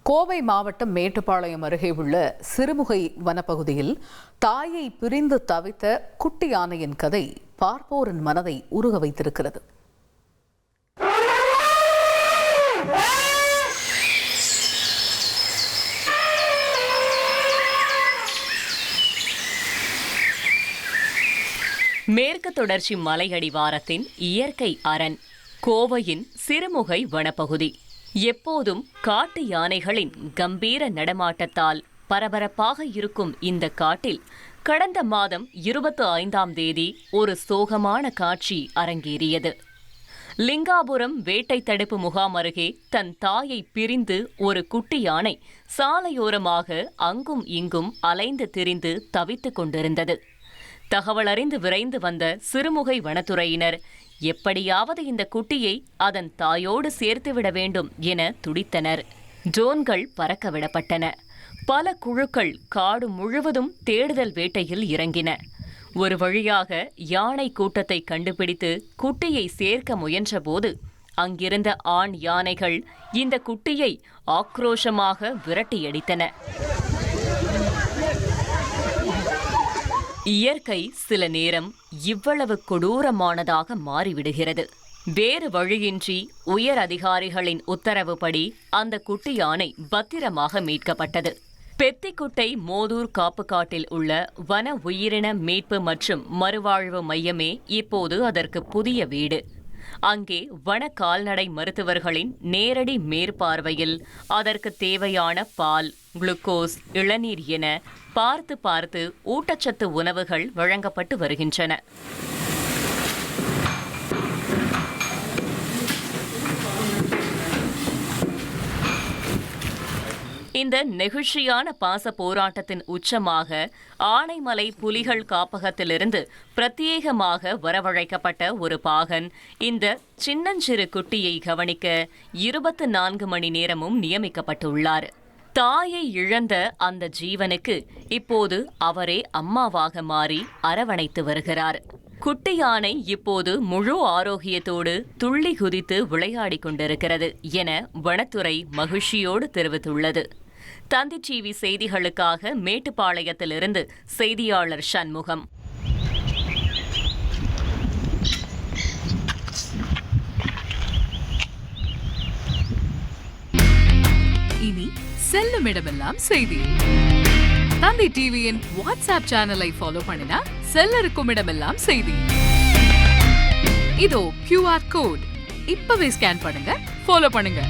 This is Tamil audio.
கோவை மாவட்டம் மேட்டுப்பாளையம் அருகே உள்ள சிறுமுகை வனப்பகுதியில் தாயை பிரிந்து தவித்த குட்டி யானையின் கதை பார்ப்போரின் மனதை உருக வைத்திருக்கிறது. மேற்கு தொடர்ச்சி மலையடிவாரத்தின் இயற்கை அரண் கோவையின் சிறுமுகை வனப்பகுதி. எப்போதும் காட்டு யானைகளின் கம்பீர நடமாட்டத்தால் பரபரப்பாக இருக்கும் இந்த காட்டில் கடந்த மாதம் 25ஆம் தேதி ஒரு சோகமான காட்சி அரங்கேறியது. லிங்காபுரம் வேட்டை தடுப்பு முகாம் அருகே தன் தாயை பிரிந்து ஒரு குட்டி யானை சாலையோரமாக அங்கும் இங்கும் அலைந்து திரிந்து தவித்துக் கொண்டிருந்தது. தகவல் அறிந்து விரைந்து வந்த சிறுமுகை வனத்துறையினர் எப்படியாவது இந்த குட்டியை அதன் தாயோடு சேர்த்துவிட வேண்டும் என துடித்தனர். ட்ரோன்கள் பறக்க விடப்பட்டன. பல குழுக்கள் காடு முழுவதும் தேடுதல் வேட்டையில் இறங்கின. ஒரு வழியாக யானை கூட்டத்தை கண்டுபிடித்து குட்டியை சேர்க்க முயன்றபோது அங்கிருந்த ஆண் யானைகள் இந்த குட்டியை ஆக்ரோஷமாக விரட்டியடித்தன. இயற்கை சில நேரம் இவ்வளவு கொடூரமானதாக மாறிவிடுகிறது. வேறு வழியின்றி உயர் அதிகாரிகளின் உத்தரவுப்படி அந்த குட்டி யானை பத்திரமாக மீட்கப்பட்டது. பெத்திக்குட்டை மோதூர் காப்புக்காட்டில் உள்ள வன உயிரின மீட்பு மற்றும் மறுவாழ்வு மையமே இப்போது அதற்கு புதிய வீடு. அங்கே வன கால்நடை மருத்துவர்களின் நேரடி மேற்பார்வையில் அதற்கு தேவையான பால், குளுக்கோஸ், இளநீர் என பார்த்து ஊட்டச்சத்து உணவுகள் வழங்கப்பட்டு வருகின்றன. இந்த நெகிழ்ச்சியான பாச போராட்டத்தின் உச்சமாக ஆனைமலை புலிகள் காப்பகத்திலிருந்து பிரத்யேகமாக வரவழைக்கப்பட்ட ஒரு பாகன் இந்த சின்னஞ்சிறு குட்டியை கவனிக்க 24 மணி நேரமும் நியமிக்கப்பட்டுள்ளார். தாயை இழந்த அந்த ஜீவனுக்கு இப்போது அவரே அம்மாவாக மாறி அரவணைத்து வருகிறார். குட்டி யானை இப்போது முழு ஆரோக்கியத்தோடு துள்ளி குதித்து விளையாடி கொண்டிருக்கிறது என வனத்துறை மகிழ்ச்சியோடு தெரிவித்துள்ளது. தந்தி டிவி செய்திகளுக்காக மேட்டுப்பாளையத்திலிருந்து செய்தியாளர் சண்முகம். இனி செல்லும் இடமெல்லாம் செய்தி. தந்தி டிவியின் வாட்ஸ்அப் சேனலை ஃபாலோ பண்ணினா செல்ல இருக்கும் இடமெல்லாம் செய்தி. இதோ QR கோட் இப்பவே ஸ்கேன் பண்ணுங்க, ஃபாலோ பண்ணுங்க.